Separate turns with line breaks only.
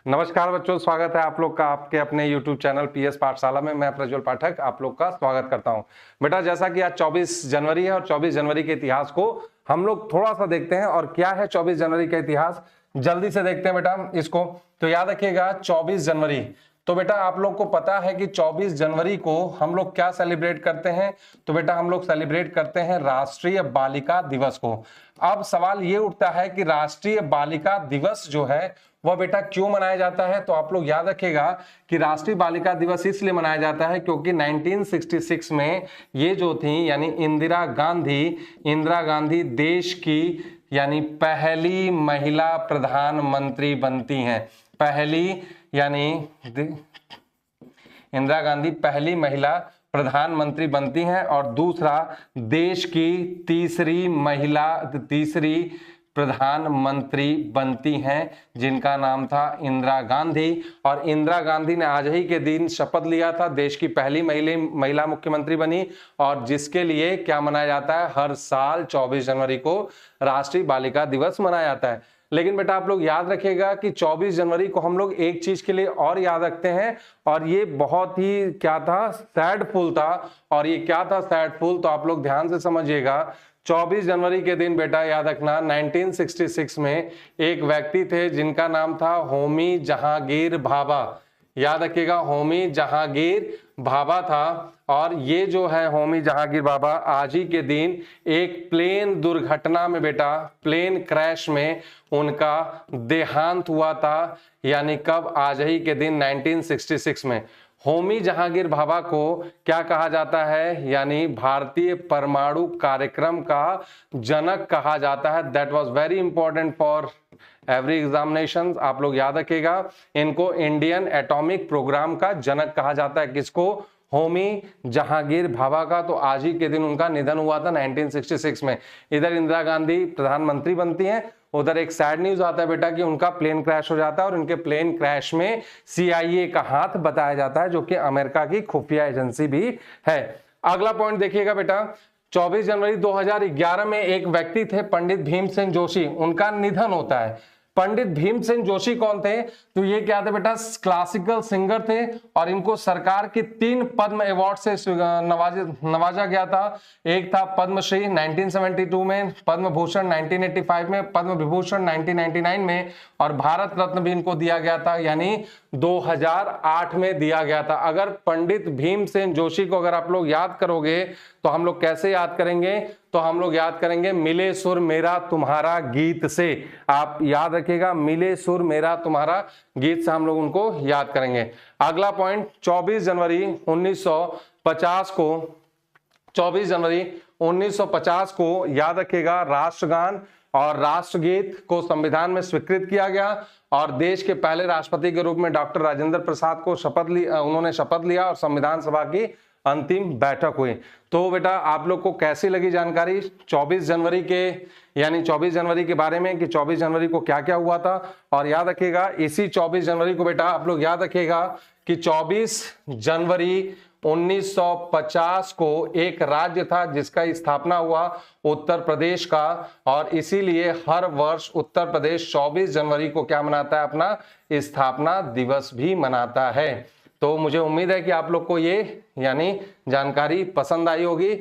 नमस्कार बच्चों, स्वागत है आप लोग का आपके अपने YouTube चैनल पीएस पाठशाला में। मैं प्रज्वल पाठक आप लोग का स्वागत करता हूं। बेटा, जैसा कि आज 24 जनवरी है और 24 जनवरी के इतिहास को हम लोग थोड़ा सा देखते हैं। और क्या है 24 जनवरी का इतिहास, जल्दी से देखते हैं बेटा इसको। तो याद रखिएगा 24 जनवरी, तो बेटा आप लोग को पता है कि 24 जनवरी को हम लोग क्या सेलिब्रेट करते हैं। तो बेटा हम लोग सेलिब्रेट करते हैं राष्ट्रीय बालिका दिवस को। अब सवाल ये उठता है कि राष्ट्रीय बालिका दिवस जो है वह बेटा क्यों मनाया जाता है। तो आप लोग याद रखिएगा कि राष्ट्रीय बालिका दिवस इसलिए मनाया जाता है क्योंकि 1966 में ये जो थी यानी इंदिरा गांधी देश की यानी पहली महिला प्रधानमंत्री बनती हैं। पहली यानी इंदिरा गांधी पहली महिला प्रधानमंत्री बनती हैं और दूसरा देश की तीसरी प्रधानमंत्री बनती हैं जिनका नाम था इंदिरा गांधी। और इंदिरा गांधी ने आज ही के दिन शपथ लिया था, देश की पहली महिला मुख्यमंत्री बनी, और जिसके लिए क्या मनाया जाता है, हर साल 24 जनवरी को राष्ट्रीय बालिका दिवस मनाया जाता है। लेकिन बेटा आप लोग याद रखिएगा कि 24 जनवरी को हम लोग एक चीज के लिए और याद रखते हैं, और ये बहुत ही क्या था, सैडफुल था। और ये क्या था, सैडफुल, तो आप लोग ध्यान से समझिएगा। 24 जनवरी के दिन बेटा याद रखना 1966 में एक व्यक्ति थे जिनका नाम था होमी जहांगीर भाभा। याद रखिएगा होमी जहांगीर भाभा था। और ये जो है होमी जहांगीर भाभा आज ही के दिन एक प्लेन दुर्घटना में बेटा, प्लेन क्रैश में उनका देहांत हुआ था। यानी कब, आज ही के दिन 1966 में। होमी जहांगीर भाभा को क्या कहा जाता है, यानी भारतीय परमाणु कार्यक्रम का जनक कहा जाता है। That was very important for every examination. आप लोग याद रखिएगा, इनको इंडियन एटॉमिक प्रोग्राम का जनक कहा जाता है। किसको? होमी जहांगीर भाभा का। तो आज ही के दिन उनका निधन हुआ था 1966 में। इधर इंदिरा गांधी प्रधानमंत्री बनती हैं, उधर एक सैड न्यूज आता है बेटा कि उनका प्लेन क्रैश हो जाता है, और उनके प्लेन क्रैश में CIA का हाथ बताया जाता है, जो कि अमेरिका की खुफिया एजेंसी भी है। अगला पॉइंट देखिएगा बेटा, 24 जनवरी 2011 में एक व्यक्ति थे पंडित भीमसेन जोशी, उनका निधन होता है। पंडित भीमसेन जोशी कौन थे? तो ये क्या थे बेटा, क्लासिकल सिंगर थे, और इनको सरकार की 3 पद्म अवार्ड से नवाजा गया था। एक था पद्मश्री 1972 में, पद्म भूषण 1985 में, पद्म विभूषण 1999 में, और भारत रत्न भी इनको दिया गया था, यानी 2008 में दिया गया था। अगर पंडित भीमसेन जोशी को अगर आप लोग याद करोगे तो हम लोग कैसे याद करेंगे? तो हम लोग याद करेंगे मिले सुर मेरा तुम्हारा गीत से। आप याद रखिएगा, मिले सुर मेरा तुम्हारा गीत से हम लोग उनको याद करेंगे। अगला पॉइंट, 24 जनवरी 1950 को 24 जनवरी 1950 को याद रखिएगा राष्ट्रगान और राष्ट्रगीत को संविधान में स्वीकृत किया गया, और देश के पहले राष्ट्रपति के रूप में डॉक्टर राजेंद्र प्रसाद को उन्होंने शपथ लिया, और संविधान सभा की अंतिम बैठक हुई। तो बेटा आप लोग को कैसी लगी जानकारी 24 जनवरी के, यानी 24 जनवरी के बारे में, कि 24 जनवरी को क्या क्या हुआ था। और याद रखिएगा इसी 24 जनवरी को बेटा आप लोग याद रखिएगा कि 24 जनवरी 1950 को एक राज्य था जिसका स्थापना हुआ उत्तर प्रदेश का, और इसीलिए हर वर्ष उत्तर प्रदेश 24 जनवरी को क्या मनाता है, अपना स्थापना दिवस भी मनाता है। तो मुझे उम्मीद है कि आप लोग को ये यानी जानकारी पसंद आई होगी।